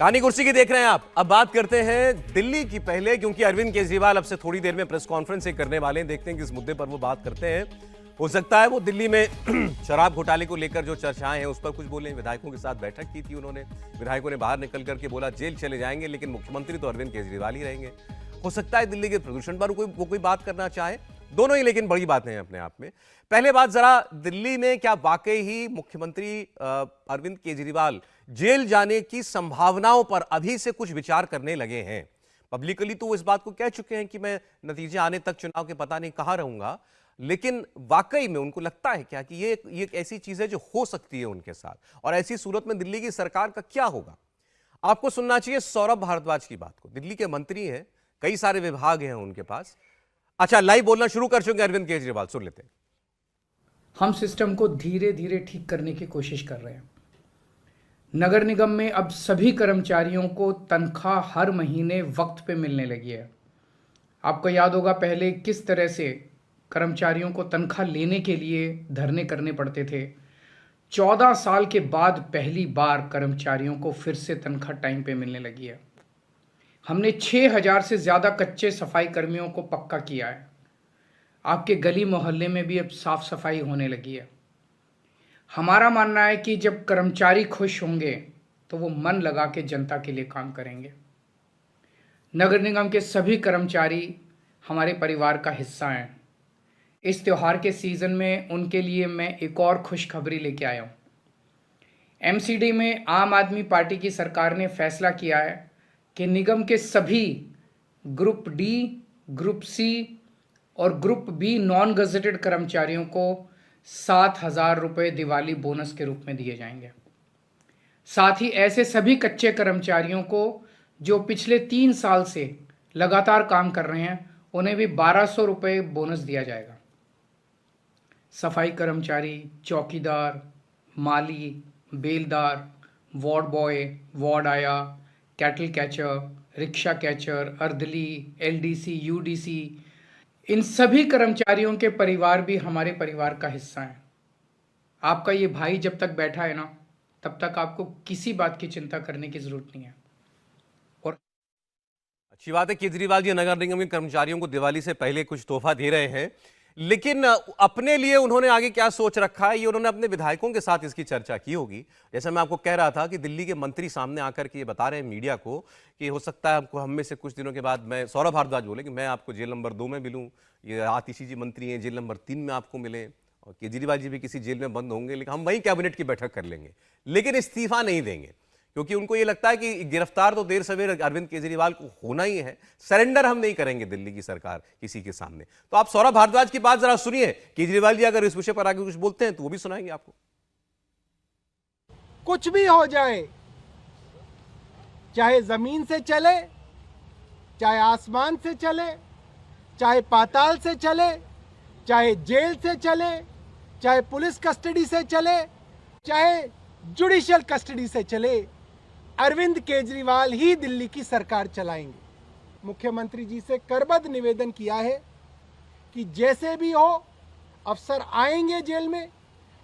कहानी कुर्सी की देख रहे हैं आप। अब बात करते हैं दिल्ली की पहले, क्योंकि अरविंद केजरीवाल अब से थोड़ी देर में प्रेस कॉन्फ्रेंस करने वाले हैं। देखते हैं किस मुद्दे पर वो बात करते हैं। हो सकता है वो दिल्ली में शराब घोटाले को लेकर जो चर्चाएं हैं उस पर कुछ बोले। विधायकों के साथ बैठक की थी उन्होंने, विधायकों ने बाहर निकल करके बोला जेल चले जाएंगे लेकिन मुख्यमंत्री तो अरविंद केजरीवाल ही रहेंगे। हो सकता है दिल्ली के प्रदूषण पर कोई बात करना चाहे। दोनों ही लेकिन बड़ी बातें हैं अपने आप में। पहले बात जरा दिल्ली में क्या वाकई ही मुख्यमंत्री अरविंद केजरीवाल जेल जाने की संभावनाओं पर अभी से कुछ विचार करने लगे हैं? पब्लिकली तो वो इस बात को कह चुके हैं कि मैं नतीजे आने तक चुनाव के पता नहीं कहां रहूंगा, लेकिन वाकई में उनको लगता है क्या कि ये एक ऐसी चीज है जो हो सकती है उनके साथ, और ऐसी सूरत में दिल्ली की सरकार का क्या होगा? आपको सुनना चाहिए सौरभ भारद्वाज की बात को। दिल्ली के मंत्री हैं, कई सारे विभाग हैं उनके पास। अच्छा, लाइव बोलना शुरू कर चुके अरविंद केजरीवाल, सुन लेते हैं। हम सिस्टम को धीरे धीरे ठीक करने की कोशिश कर रहे हैं। नगर निगम में अब सभी कर्मचारियों को तनख्वाह हर महीने वक्त पे मिलने लगी है। आपको याद होगा पहले किस तरह से कर्मचारियों को तनख्वाह लेने के लिए धरने करने पड़ते थे। 14 साल के बाद पहली बार कर्मचारियों को फिर से तनख्वाह टाइम पे मिलने लगी है। हमने 6000 से ज़्यादा कच्चे सफाई कर्मियों को पक्का किया है। आपके गली मोहल्ले में भी अब साफ सफाई होने लगी है। हमारा मानना है कि जब कर्मचारी खुश होंगे तो वो मन लगा के जनता के लिए काम करेंगे। नगर निगम के सभी कर्मचारी हमारे परिवार का हिस्सा हैं। इस त्यौहार के सीज़न में उनके लिए मैं एक और खुशखबरी लेके आया हूँ। एमसीडी में आम आदमी पार्टी की सरकार ने फैसला किया है कि निगम के सभी ग्रुप डी, ग्रुप सी और ग्रुप बी नॉन गजेटेड कर्मचारियों को 7,000 रुपये दिवाली बोनस के रूप में दिए जाएंगे। साथ ही ऐसे सभी कच्चे कर्मचारियों को जो पिछले 3 साल से लगातार काम कर रहे हैं उन्हें भी 1200 रुपये बोनस दिया जाएगा। सफाई कर्मचारी, चौकीदार, माली, बेलदार, वार्ड बॉय, वार्ड आया, कैटल कैचर, रिक्शा कैचर, अर्दली, एलडीसी, यूडीसी, इन सभी कर्मचारियों के परिवार भी हमारे परिवार का हिस्सा हैं। आपका ये भाई जब तक बैठा है ना, तब तक आपको किसी बात की चिंता करने की जरूरत नहीं है। और अच्छी बात है, केजरीवाल जी नगर निगम के कर्मचारियों को दिवाली से पहले कुछ तोहफा दे रहे हैं, लेकिन अपने लिए उन्होंने आगे क्या सोच रखा है ये उन्होंने अपने विधायकों के साथ इसकी चर्चा की होगी। जैसे मैं आपको कह रहा था कि दिल्ली के मंत्री सामने आकर के ये बता रहे हैं मीडिया को कि हो सकता है हमको हम में से कुछ दिनों के बाद मैं सौरभ भारद्वाज बोले कि मैं आपको जेल नंबर 2 में मिलूं, ये आतिशी जी मंत्री हैं जेल नंबर 3 में आपको मिले, और केजरीवाल जी भी किसी जेल में बंद होंगे, लेकिन हम वहीं कैबिनेट की बैठक कर लेंगे, लेकिन इस्तीफा नहीं देंगे, क्योंकि उनको ये लगता है कि गिरफ्तार तो देर सवेर अरविंद केजरीवाल को होना ही है, सरेंडर हम नहीं करेंगे दिल्ली की सरकार किसी के सामने। तो आप सौरभ भारद्वाज की बात जरा सुनिए। केजरीवाल जी अगर इस विषय पर आगे कुछ बोलते हैं तो वो भी सुनाएंगे आपको। कुछ भी हो जाए, चाहे जमीन से चले, चाहे आसमान से चले, चाहे पाताल से चले, चाहे जेल से चले, चाहे पुलिस कस्टडी से चले, चाहे जुडिशियल कस्टडी से चले, अरविंद केजरीवाल ही दिल्ली की सरकार चलाएंगे। मुख्यमंत्री जी से करबद्ध निवेदन किया है कि जैसे भी हो अफसर आएंगे जेल में,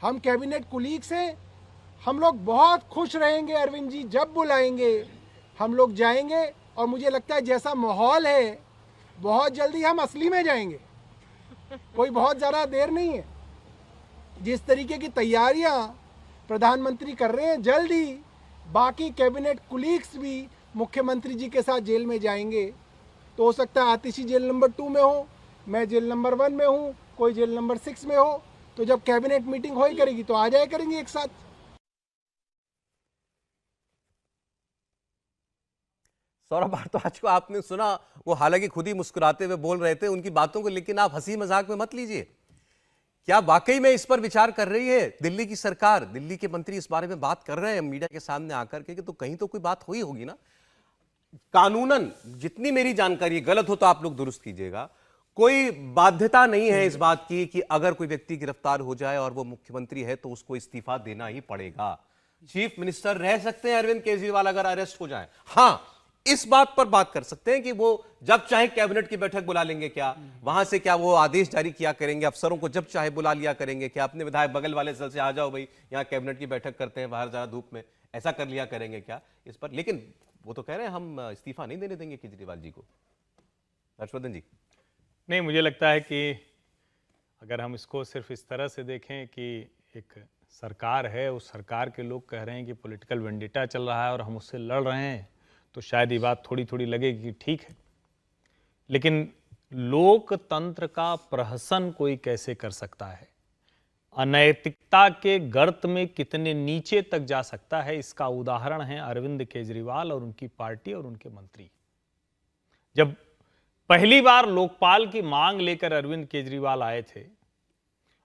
हम कैबिनेट कुलीग्स हैं, हम लोग बहुत खुश रहेंगे। अरविंद जी जब बुलाएंगे हम लोग जाएंगे, और मुझे लगता है जैसा माहौल है बहुत जल्दी हम असली में जाएंगे, कोई बहुत ज़्यादा देर नहीं है। जिस तरीके की तैयारियां प्रधानमंत्री कर रहे हैं, जल्द ही बाकी कैबिनेट कुलीग्स भी मुख्यमंत्री जी के साथ जेल में जाएंगे। तो हो सकता है आतिशी जेल नंबर 2 में हो, मैं जेल नंबर 1 में हूँ, कोई जेल नंबर 6 में हो, तो जब कैबिनेट मीटिंग हो ही करेगी तो आ जाया करेंगे एक साथ। सौरभ भारद्वाज को आपने सुना, वो हालांकि खुद ही मुस्कुराते हुए बोल रहे थे उनकी बातों को, लेकिन आप हंसी मजाक में मत लीजिए। क्या वाकई में इस पर विचार कर रही है दिल्ली की सरकार? दिल्ली के मंत्री इस बारे में बात कर रहे हैं मीडिया के सामने आकर के, तो कहीं तो कोई बात हुई होगी ना। कानूनन जितनी मेरी जानकारी, गलत हो तो आप लोग दुरुस्त कीजिएगा, कोई बाध्यता नहीं है इस बात की कि अगर कोई व्यक्ति गिरफ्तार हो जाए और वो मुख्यमंत्री है तो उसको इस्तीफा देना ही पड़ेगा। चीफ मिनिस्टर रह सकते हैं अरविंद केजरीवाल अगर अरेस्ट हो जाए। हाँ, इस बात पर बात कर सकते हैं कि वो जब चाहे कैबिनेट की बैठक बुला लेंगे, क्या वहां से क्या वो आदेश जारी किया करेंगे, अफसरों को जब चाहे बुला लिया करेंगे, क्या अपने विधायक बगल वाले सेल से आ जाओ भाई यहाँ कैबिनेट की बैठक करते हैं बाहर जरा धूप में, ऐसा कर लिया करेंगे क्या इस पर। लेकिन वो तो कह रहे हैं हम इस्तीफा नहीं देने देंगे केजरीवाल जी को। हर्षवर्धन जी। नहीं, मुझे लगता है कि अगर हम इसको सिर्फ इस तरह से देखें कि एक सरकार है, उस सरकार के लोग कह रहे हैं कि पॉलिटिकल वेंडिटा चल रहा है और हम उससे लड़ रहे हैं, तो शायद ये बात थोड़ी थोड़ी लगेगी कि ठीक है, लेकिन लोकतंत्र का प्रहसन कोई कैसे कर सकता है, अनैतिकता के गर्त में कितने नीचे तक जा सकता है, इसका उदाहरण है अरविंद केजरीवाल और उनकी पार्टी और उनके मंत्री। जब पहली बार लोकपाल की मांग लेकर अरविंद केजरीवाल आए थे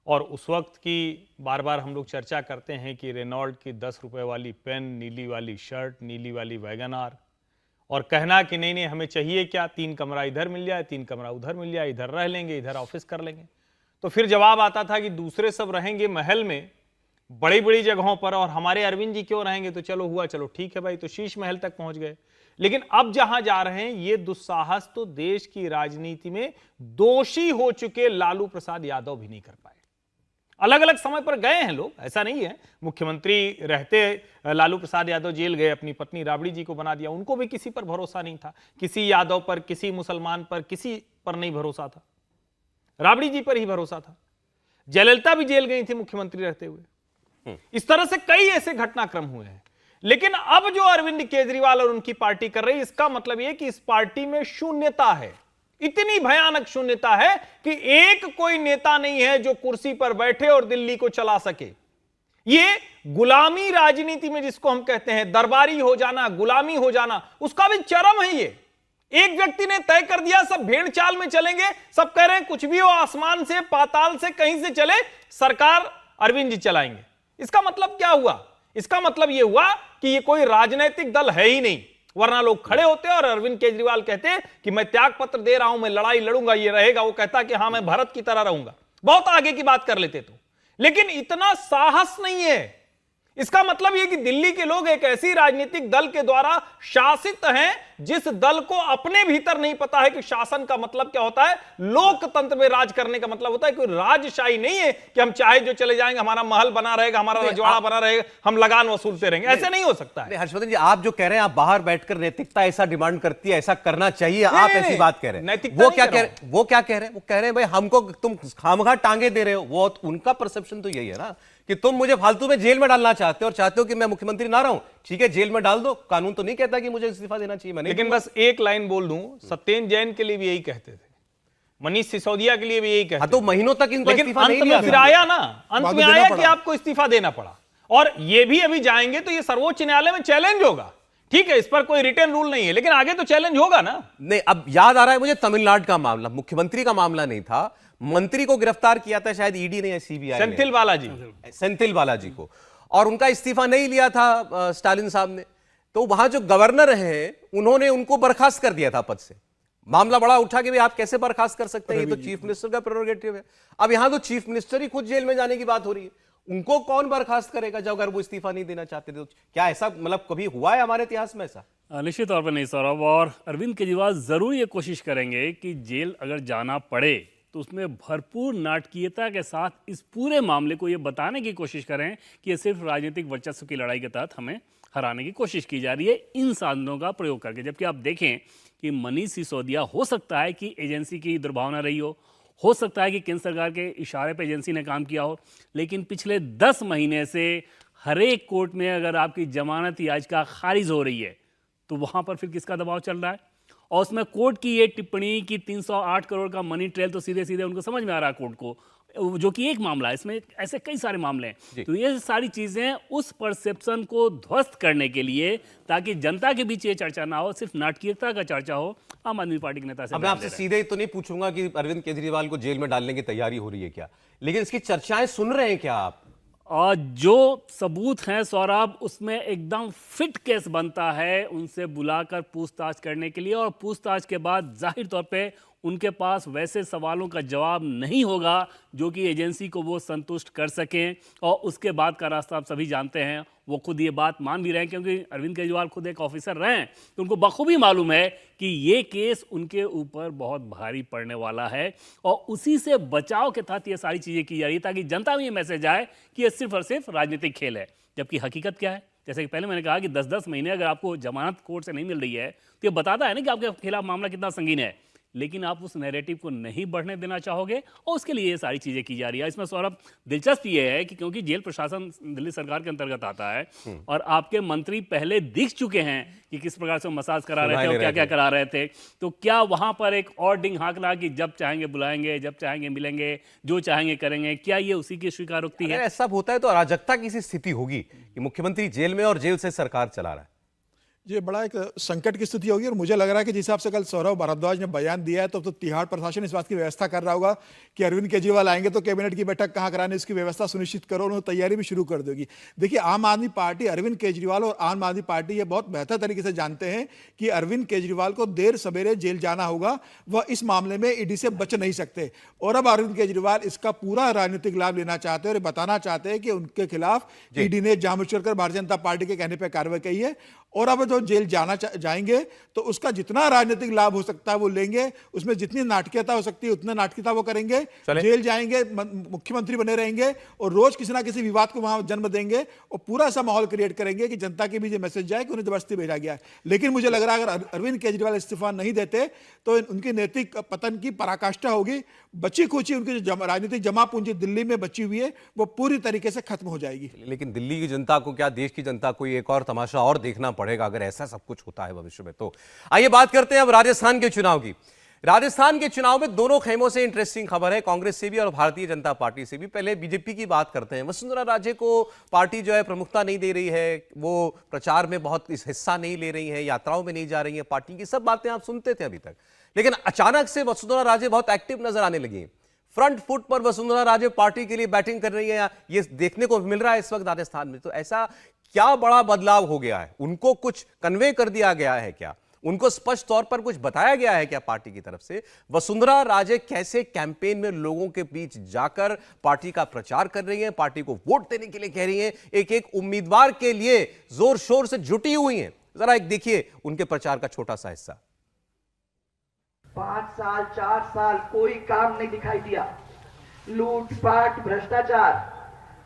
और उस वक्त की बार बार हम लोग चर्चा करते हैं कि रेनॉल्ट की 10 रुपए वाली पेन, नीली वाली शर्ट, नीली वाली वैगन आर, और कहना कि नहीं नहीं हमें चाहिए क्या, 3 कमरा इधर मिल जाए, 3 कमरा उधर मिल जाए, इधर रह लेंगे, इधर ऑफिस कर लेंगे। तो फिर जवाब आता था कि दूसरे सब रहेंगे महल में, बड़ी बड़ी जगहों पर, और हमारे अरविंद जी क्यों रहेंगे। तो चलो हुआ, चलो ठीक है भाई, तो शीश महल तक पहुंच गए। लेकिन अब जहां जा रहे हैं, ये दुस्साहस तो देश की राजनीति में दोषी हो चुके लालू प्रसाद यादव भी नहीं कर पाए। अलग अलग समय पर गए हैं लोग, ऐसा नहीं है, मुख्यमंत्री रहते लालू प्रसाद यादव जेल गए, अपनी पत्नी राबड़ी जी को बना दिया, उनको भी किसी पर भरोसा नहीं था, किसी यादव पर, किसी मुसलमान पर, किसी पर नहीं भरोसा था, राबड़ी जी पर ही भरोसा था। जयललिता भी जेल गई थी मुख्यमंत्री रहते हुए। इस तरह से कई ऐसे घटनाक्रम हुए हैं। लेकिन अब जो अरविंद केजरीवाल और उनकी पार्टी कर रही है, इसका मतलब यह कि इस पार्टी में शून्यता है, इतनी भयानक शून्यता है कि एक कोई नेता नहीं है जो कुर्सी पर बैठे और दिल्ली को चला सके। ये गुलामी राजनीति में जिसको हम कहते हैं, दरबारी हो जाना, गुलामी हो जाना, उसका भी चरम है। ये एक व्यक्ति ने तय कर दिया सब भेड़ चाल में चलेंगे, सब कह रहे हैं कुछ भी हो, आसमान से पाताल से कहीं से चले, सरकार अरविंद जी चलाएंगे। इसका मतलब क्या हुआ? इसका मतलब यह हुआ कि ये कोई राजनीतिक दल है ही नहीं, वरना लोग खड़े होते और अरविंद केजरीवाल कहते कि मैं त्याग पत्र दे रहा हूं, मैं लड़ाई लड़ूंगा, ये रहेगा। वो कहता कि हां मैं भारत की तरह रहूंगा, बहुत आगे की बात कर लेते तो। लेकिन इतना साहस नहीं है। इसका मतलब यह कि दिल्ली के लोग एक ऐसी राजनीतिक दल के द्वारा शासित हैं जिस दल को अपने भीतर नहीं पता है कि शासन का मतलब क्या होता है, लोकतंत्र में राज करने का मतलब होता है। कोई राजशाही नहीं है कि हम चाहे जो चले जाएंगे, हमारा महल बना रहेगा, हमारा रजवाड़ा बना रहेगा, हम लगान वसूलते रहेंगे, ऐसे नहीं हो सकता है। हर्षवर्धन जी, आप जो कह रहे हैं, आप बाहर बैठकर नैतिकता ऐसा डिमांड करती है, ऐसा करना चाहिए, आप ऐसी बात कह रहे हैं। वो क्या कह रहे हैं? वो कह रहे हैं भाई हमको तुम खामखा टांगे दे रहे हो। वो उनका परसेप्शन तो यही है ना कि तुम मुझे फालतू में जेल में डालना चाहते हो और चाहते हो कि मैं मुख्यमंत्री ना रहूं। ठीक है, जेल में डाल दो, कानून तो नहीं कहता कि मुझे इस्तीफा देना चाहिए। लेकिन बस एक लाइन बोल दूं, सत्येंद्र जैन के लिए भी यही कहते थे, मनीष सिसोदिया के लिए भी यही कहते थे। तो महीनों तक इनको लेकिन इस्तीफा नहीं अंत दिया में फिर आया ना, अंत में आया कि आपको इस्तीफा देना पड़ा। और ये भी अभी जाएंगे तो ये सर्वोच्च न्यायालय में चैलेंज होगा। ठीक है, इस पर कोई रिटर्न रूल नहीं है, लेकिन आगे तो चैलेंज होगा ना। नहीं, अब याद आ रहा है मुझे तमिलनाडु का मामला, मुख्यमंत्री का मामला नहीं था, मंत्री को गिरफ्तार किया था शायद ईडी ने या सीबीआई ने, सेंथिल बालाजी को, और उनका इस्तीफा नहीं लिया था स्टालिन साहब ने। तो वहां जो गवर्नर हैं उन्होंने उनको बर्खास्त कर दिया था पद से। मामला बड़ा उठा कि भाई आप कैसे बर्खास्त कर सकते हैं, ये तो चीफ मिनिस्टर का प्रेरोगेटिव है। अब यहां तो चीफ मिनिस्टर ही खुद जेल में जाने की बात हो रही है, उनको कौन बर्खास्त करेगा जब अगर वो इस्तीफा नहीं देना चाहते थे? तो क्या ऐसा मतलब कभी हुआ है हमारे इतिहास में ऐसा? निश्चित तौर पर नहीं सौरभ, और अरविंद केजरीवाल जरूर ये कोशिश करेंगे कि जेल अगर जाना पड़े तो उसमें भरपूर नाटकीयता के साथ इस पूरे मामले को ये बताने की कोशिश करें कि ये सिर्फ राजनीतिक वर्चस्व की लड़ाई के तहत हमें हराने की कोशिश की जा रही है इन साधनों का प्रयोग करके। जबकि आप देखें कि मनीष सिसोदिया हो सकता है कि एजेंसी की दुर्भावना रही हो सकता है कि केंद्र सरकार के इशारे पर एजेंसी ने काम किया हो, लेकिन पिछले 10 महीने से हर एक कोर्ट में अगर आपकी जमानत याचिका खारिज हो रही है तो वहाँ पर फिर किसका दबाव चल रहा है? और उसमें कोर्ट की ये टिप्पणी कि 308 करोड़ का मनी ट्रेल तो सीधे सीधे उनको समझ में आ रहा है कोर्ट को, जो कि एक मामला है, इसमें ऐसे कई सारे मामले हैं। तो ये सारी चीजें उस परसेप्शन को ध्वस्त करने के लिए, ताकि जनता के बीच ये चर्चा ना हो, सिर्फ नाटकीयता का चर्चा हो, आम आदमी पार्टी के नेता से। मैं आपसे सीधे तो नहीं पूछूंगा कि अरविंद केजरीवाल को जेल में डालने की तैयारी हो रही है क्या, लेकिन इसकी चर्चाएं सुन रहे हैं क्या आप? और जो सबूत हैं सौरभ, उसमें एकदम फिट केस बनता है उनसे बुलाकर पूछताछ करने के लिए, और पूछताछ के बाद जाहिर तौर पे उनके पास वैसे सवालों का जवाब नहीं होगा जो कि एजेंसी को वो संतुष्ट कर सकें। और उसके बाद का रास्ता आप सभी जानते हैं, वो खुद ये बात मान भी रहे हैं, क्योंकि अरविंद केजरीवाल खुद एक ऑफिसर रहे हैं, तो उनको बखूबी मालूम है कि ये केस उनके ऊपर बहुत भारी पड़ने वाला है। और उसी से बचाव के तहत ये सारी चीज़ें की जा रही है, ताकि जनता में ये मैसेज आए कि ये सिर्फ और सिर्फ राजनीतिक खेल है। जबकि हकीकत क्या है? जैसे कि पहले मैंने कहा कि 10-10 महीने अगर आपको जमानत कोर्ट से नहीं मिल रही है तो ये बताता है ना कि आपके खिलाफ मामला कितना संगीन है, लेकिन आप उस नैरेटिव को नहीं बढ़ने देना चाहोगे और उसके लिए ये सारी चीज़ें की जा रही है। इसमें सौरभ, दिलचस्प ये है कि क्योंकि जेल प्रशासन दिल्ली सरकार के अंतर्गत आता है और आपके मंत्री पहले दिख चुके हैं कि किस प्रकार से मसाज करा रहे थे और क्या क्या करा रहे थे, तो क्या वहां पर एक और डिंग हाँकना कि जब चाहेंगे बुलाएंगे, जब चाहेंगे मिलेंगे, जो चाहेंगे करेंगे, क्या ये उसी की स्वीकारोक्ति है? ऐसा होता है तो अराजकता की सी स्थिति होगी कि मुख्यमंत्री जेल में और जेल से सरकार चला रहा है। ये बड़ा एक संकट की स्थिति होगी और मुझे लग रहा है कि जिस हिसाब से कल सौरभ भारद्वाज ने बयान दिया है तो तिहाड़ प्रशासन इस बात की व्यवस्था कर रहा होगा कि अरविंद केजरीवाल आएंगे तो कैबिनेट की बैठक कहाँ कराने, इसकी व्यवस्था सुनिश्चित करो, उन्होंने तैयारी भी शुरू कर देगी। देखिए, आम आदमी पार्टी, अरविंद केजरीवाल और आम आदमी पार्टी ये बहुत बेहतर तरीके से जानते हैं कि अरविंद केजरीवाल को देर सवेरे जेल जाना होगा, वह इस मामले में ईडी से बच नहीं सकते। और अब अरविंद केजरीवाल इसका पूरा राजनीतिक लाभ लेना चाहते हैं और बताना चाहते हैं कि उनके खिलाफ ईडी ने जानबूझकर कर भारतीय जनता पार्टी के कहने पर कार्रवाई की है और अब जो जेल जाएंगे तो उसका जितना राजनीतिक लाभ हो सकता है वो लेंगे, उसमें जितनी नाटकीयता हो सकती है उतनी नाटकीयता वो करेंगे। जेल जाएंगे, मुख्यमंत्री बने रहेंगे और रोज किसी ना किसी विवाद को वहां जन्म देंगे और पूरा ऐसा माहौल क्रिएट करेंगे कि जनता के बीच मैसेज जाए कि उन्हें जबरदस्ती भेजा गया है। लेकिन मुझे लग रहा है अगर अरविंद केजरीवाल इस्तीफा नहीं देते तो उनकी नैतिक पतन की पराकाष्ठा होगी। बची खुची उनकी जो राजनीतिक जमा पूंजी दिल्ली में बची हुई है वो पूरी तरीके से खत्म हो जाएगी। लेकिन दिल्ली की जनता को क्या, देश की जनता को एक और तमाशा और देखना पड़ेगा अगर ऐसा सब कुछ होता है भविष्य में। तो आइए बात करते हैं अब राजस्थान के चुनाव की। राजस्थान के चुनाव में दोनों खेमों से इंटरेस्टिंग खबर है, कांग्रेस से भी और भारतीय जनता पार्टी से भी। पहले बीजेपी की बात करते हैं। वसुंधरा राजे को पार्टी जो है प्रमुखता नहीं दे रही है, वो प्रचार में बहुत हिस्सा नहीं ले रही है, यात्राओं में नहीं जा रही है, पार्टी की सब बातें आप सुनते थे अभी तक। लेकिन अचानक से वसुंधरा राजे बहुत एक्टिव नजर आने लगी है। फ्रंट फुट पर वसुंधरा राजे पार्टी के लिए बैटिंग कर रही है, ये देखने को मिल रहा है इस वक्त राजस्थान में। तो ऐसा क्या बड़ा बदलाव हो गया है? उनको कुछ कन्वे कर दिया गया है क्या? उनको स्पष्ट तौर पर कुछ बताया गया है क्या पार्टी की तरफ से? वसुंधरा राजे कैसे कैंपेन में लोगों के बीच जाकर पार्टी का प्रचार कर रही हैं, पार्टी को वोट देने के लिए कह रही हैं, एक एक उम्मीदवार के लिए जोर शोर से जुटी हुई हैं। जरा एक देखिए उनके प्रचार का छोटा सा हिस्सा। 5 साल 4 साल कोई काम नहीं दिखाई दिया, लूटपाट भ्रष्टाचार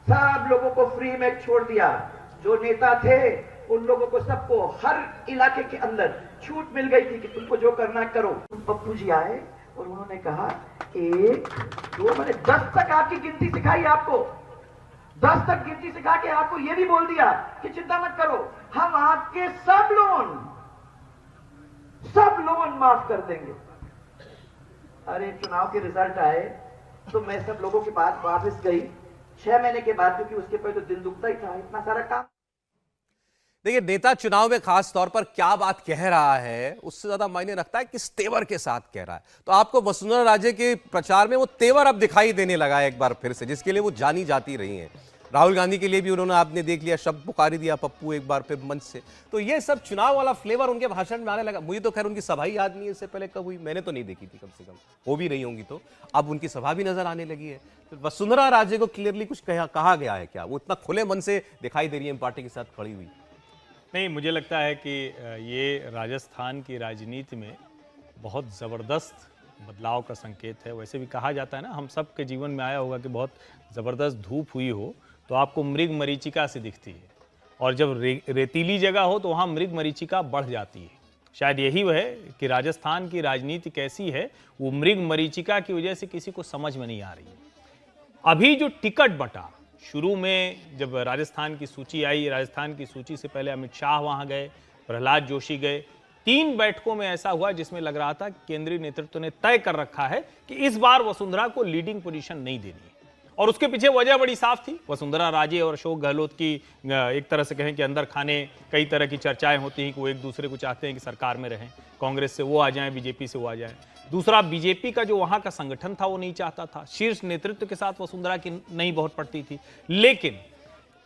सब लोगों को फ्री में छोड़ दिया। जो नेता थे उन लोगों को सबको हर इलाके के अंदर छूट मिल गई थी कि तुमको जो करना करो। पप्पू जी आए और उन्होंने कहा 1 2 मैंने 10 तक आपकी गिनती सिखाई, आपको 10 तक गिनती सिखा के आपको ये भी बोल दिया कि चिंता मत करो, हम आपके सब लोन माफ कर देंगे। अरे चुनाव के रिजल्ट आए तो मैं सब लोगों के पास वापस गई 6 महीने के बाद, क्योंकि उसके पहले तो दिल दुखता ही था, इतना सारा काम। देखिए, नेता चुनाव में खास तौर पर क्या बात कह रहा है उससे ज्यादा मायने रखता है किस तेवर के साथ कह रहा है। तो आपको वसुंधरा राजे के प्रचार में वो तेवर अब दिखाई देने लगा है एक बार फिर से, जिसके लिए वो जानी जाती रही हैं। राहुल गांधी के लिए भी उन्होंने, आपने देख लिया, शब्द पुकारी दिया पप्पू एक बार फिर मंच से। तो ये सब चुनाव वाला फ्लेवर उनके भाषण में आने लगा। मुझे तो खैर उनकी सभा ही याद नहीं है इससे पहले कब हुई, मैंने तो नहीं देखी थी, कम से कम हो भी रही होंगी तो अब उनकी सभा भी नजर आने लगी है। तो वसुंधरा राजे को क्लियरली कुछ कहा गया है क्या? वो इतना खुले मन से दिखाई दे रही है पार्टी के साथ खड़ी हुई? नहीं, मुझे लगता है कि ये राजस्थान की राजनीति में बहुत ज़बरदस्त बदलाव का संकेत है। वैसे भी कहा जाता है ना, हम सब के जीवन में आया होगा कि बहुत ज़बरदस्त धूप हुई हो तो आपको मृग मरीचिका से दिखती है, और जब रेतीली जगह हो तो वहाँ मृग मरीचिका बढ़ जाती है। शायद यही वह है कि राजस्थान की राजनीति कैसी है, वो मृग मरीचिका की वजह से किसी को समझ में नहीं आ रही है। अभी जो टिकट बटा, शुरू में जब राजस्थान की सूची आई, राजस्थान की सूची से पहले अमित शाह वहाँ गए, प्रहलाद जोशी गए, 3 बैठकों में ऐसा हुआ जिसमें लग रहा था केंद्रीय नेतृत्व ने तय कर रखा है कि इस बार वसुंधरा को लीडिंग पोजीशन नहीं देनी है। और उसके पीछे वजह बड़ी साफ थी। वसुंधरा राजे और अशोक गहलोत की एक तरह से कहें कि अंदर खाने कई तरह की चर्चाएं होती हैं कि वो एक दूसरे को चाहते हैं कि सरकार में रहें, कांग्रेस से वो आ जाएं, बीजेपी से वो आ जाएं। दूसरा, बीजेपी का जो वहां का संगठन था वो नहीं चाहता था, शीर्ष नेतृत्व के साथ वसुंधरा की नहीं बहुत पड़ती थी। लेकिन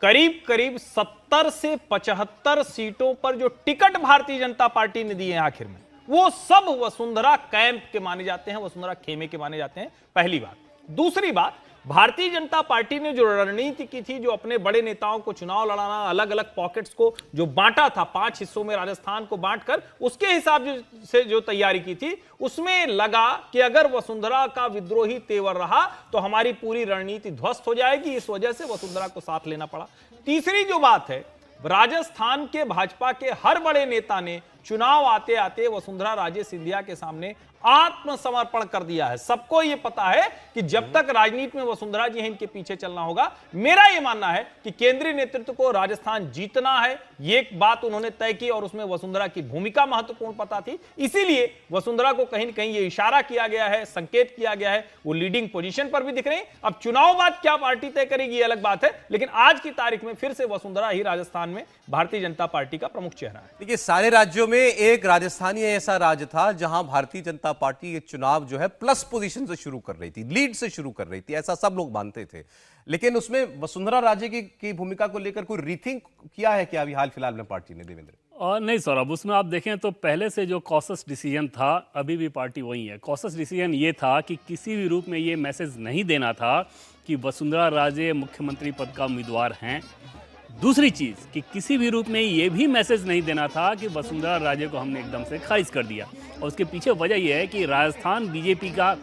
करीब करीब 70 से 75 सीटों पर जो टिकट भारतीय जनता पार्टी ने दिए आखिर में, वो सब वसुंधरा कैंप के माने जाते हैं, वसुंधरा खेमे के माने जाते हैं। पहली बात। दूसरी बात, भारतीय जनता पार्टी ने जो रणनीति की थी, जो अपने बड़े नेताओं को चुनाव लड़ाना, अलग अलग पॉकेट्स को जो बांटा था, 5 हिस्सों में राजस्थान को बांटकर, उसके हिसाब से जो तैयारी की थी, उसमें लगा कि अगर वसुंधरा का विद्रोही तेवर रहा तो हमारी पूरी रणनीति ध्वस्त हो जाएगी। इस वजह से वसुंधरा को साथ लेना पड़ा। तीसरी जो बात है, राजस्थान के भाजपा के हर बड़े नेता ने चुनाव आते आते वसुंधरा राजे सिंधिया के सामने आत्मसमर्पण कर दिया है। सबको यह पता है कि जब तक राजनीति में वसुंधरा जी हैं, इनके पीछे चलना होगा। मेरा यह मानना है कि केंद्रीय नेतृत्व को राजस्थान जीतना है, ये बात उन्होंने तय की और उसमें वसुंधरा की भूमिका महत्वपूर्ण पता थी। इसीलिए वसुंधरा को कहीं न कहीं यह इशारा किया गया है, संकेत किया गया है, वो लीडिंग पोजीशन पर भी दिख रहे हैं। अब चुनाव बाद क्या पार्टी तय करेगी ये अलग बात है, लेकिन आज की तारीख में फिर से वसुंधरा ही राजस्थान में भारतीय जनता पार्टी का प्रमुख चेहरा है। देखिए, सारे राज्यों में एक राजस्थानी ऐसा राज्य था जहां भारतीय जनता पार्टी ये चुनाव जो है प्लस पोजीशन से शुरू कर रही थी, लीड से शुरू कर रही थी, ऐसा सब लोग मानते थे। लेकिन उसमें वसुंधरा राजे की भूमिका को लेकर कोई रीथिंक किया है क्या अभी हाल फिलहाल में पार्टी ने, देवेंद्र? और नहीं सौरभ, उसमें आप देखें तो पहले से जो कॉशस डिसीजन था, अभी भी पार्टी वही है। कॉशस डिसीजन ये था कि किसी भी रूप में ये मैसेज नहीं देना था कि वसुंधरा राजे मुख्यमंत्री पद का उम्मीदवार हैं। दूसरी चीज़ कि किसी भी रूप में ये भी मैसेज नहीं देना था कि वसुंधरा राजे को हमने एकदम से खारिज कर दिया। और उसके पीछे वजह यह है कि राजस्थान बीजेपी का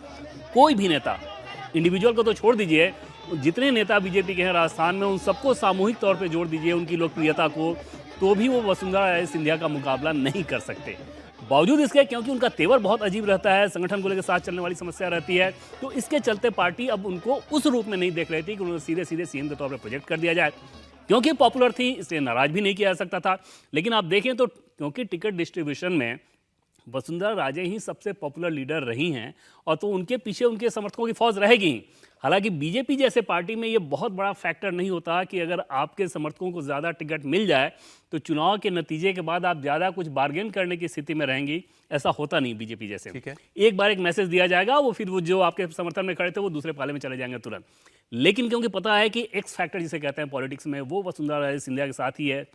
कोई भी नेता, इंडिविजुअल को तो छोड़ दीजिए, जितने नेता बीजेपी के हैं राजस्थान में, उन सबको सामूहिक तौर पे जोड़ दीजिए उनकी लोकप्रियता को, तो भी वो वसुंधरा राजे सिंधिया का मुकाबला नहीं कर सकते। बावजूद इसके, क्योंकि उनका तेवर बहुत अजीब रहता है, संगठन को लेकर साथ चलने वाली समस्या रहती है, तो इसके चलते पार्टी अब उनको उस रूप में नहीं देख रही थी कि उन्हें सीधे सीधे सीएम के तौर पर प्रोजेक्ट कर दिया जाए। क्योंकि पॉपुलर थी इसलिए नाराज भी नहीं किया जा सकता था। लेकिन आप देखें तो क्योंकि टिकट डिस्ट्रीब्यूशन में वसुंधरा राजे ही सबसे पॉपुलर लीडर रही हैं, और तो उनके पीछे उनके समर्थकों की फौज रहेगी ही। हालांकि बीजेपी जैसे पार्टी में ये बहुत बड़ा फैक्टर नहीं होता कि अगर आपके समर्थकों को ज़्यादा टिकट मिल जाए तो चुनाव के नतीजे के बाद आप ज़्यादा कुछ बार्गेन करने की स्थिति में रहेंगी। ऐसा होता नहीं बीजेपी जैसे। ठीक है। एक बार एक मैसेज दिया जाएगा, वो फिर वो जो आपके समर्थन में खड़े थे वो दूसरे पाले में चले जाएंगे तुरंत। लेकिन क्योंकि पता है कि एक्स फैक्टर जिसे कहते हैं पॉलिटिक्स में, वो वसुंधरा राजे सिंधिया के साथ ही है।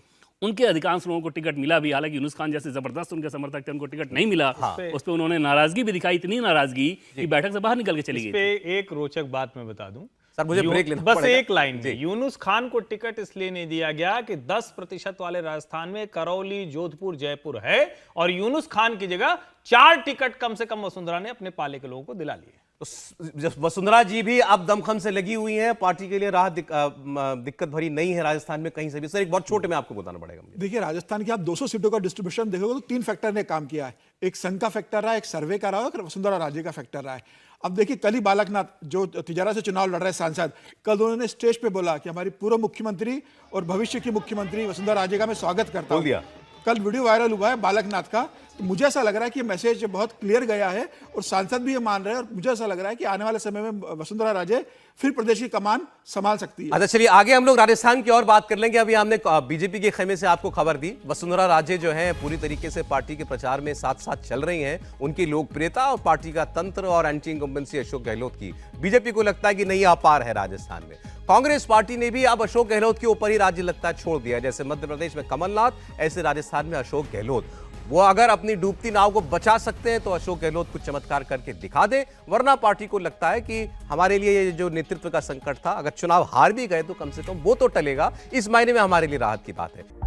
उनके अधिकांश लोगों को टिकट मिला भी, हालांकि यूनुस खान जैसे जबरदस्त उनके समर्थक थे, उनको टिकट नहीं मिला। उस पर उन्होंने नाराजगी भी दिखाई, इतनी नाराजगी कि बैठक से बाहर निकल के चली गई। एक रोचक बात मैं बता दूं सर, मुझे ब्रेक लेना बस पड़ेगा। एक लाइन में, यूनुस खान को टिकट इसलिए नहीं दिया गया कि 10% वाले राजस्थान में करौली, जोधपुर, जयपुर है, और यूनुस खान की जगह 4 टिकट कम से कम वसुंधरा ने अपने पाले के लोगों को दिला लिए। तो वसुंधरा जी भी अब दमखम से लगी हुई हैं, पार्टी के लिए राह दिक्कत भरी नहीं है राजस्थान में कहीं से भी। सर, एक बहुत छोटे में आपको बताना पड़ेगा मुझे। देखिए, राजस्थान की आप 200 सीटों का डिस्ट्रीब्यूशन देखोगे तो 3 फैक्टर ने काम किया है। एक संघ का फैक्टर रहा, एक सर्वे का रहा और वसुंधरा राजे का फैक्टर रहा है। अब देखिए, कल ही बालकनाथ जो तिजारा से चुनाव लड़ रहे सांसद, कल उन्होंने स्टेज पे बोला कि हमारी पूर्व मुख्यमंत्री और भविष्य की मुख्यमंत्री वसुंधरा राजे का मैं स्वागत करता हूं। कल वीडियो वायरल हुआ है बालकनाथ का, तो मुझे ऐसा लग रहा है कि मैसेज बहुत क्लियर गया है और सांसद भी ये मान रहे हैं, और मुझे ऐसा लग रहा है कि आने वाले समय में वसुंधरा राजे फिर प्रदेश की कमान संभाल सकती है। अच्छा, चलिए आगे हम लोग राजस्थान की और बात कर लेंगे। अभी हमने बीजेपी के खेमे से आपको खबर दी, वसुंधरा राजे जो हैं पूरी तरीके से पार्टी के प्रचार में साथ साथ चल रही हैं। उनकी लोकप्रियता और पार्टी का तंत्र और एंटी इनकम्बेंसी अशोक गहलोत की, बीजेपी को लगता है कि नहीं अपार है राजस्थान में। कांग्रेस पार्टी ने भी अब अशोक गहलोत के ऊपर ही राज्य लगता है छोड़ दिया। जैसे मध्य प्रदेश में कमलनाथ, ऐसे राजस्थान में अशोक गहलोत। वो अगर अपनी डूबती नाव को बचा सकते हैं तो अशोक गहलोत कुछ चमत्कार करके दिखा दे, वरना पार्टी को लगता है कि हमारे लिए ये जो नेतृत्व का संकट था, अगर चुनाव हार भी गए तो कम से कम वो तो टलेगा। इस मायने में हमारे लिए राहत की बात है।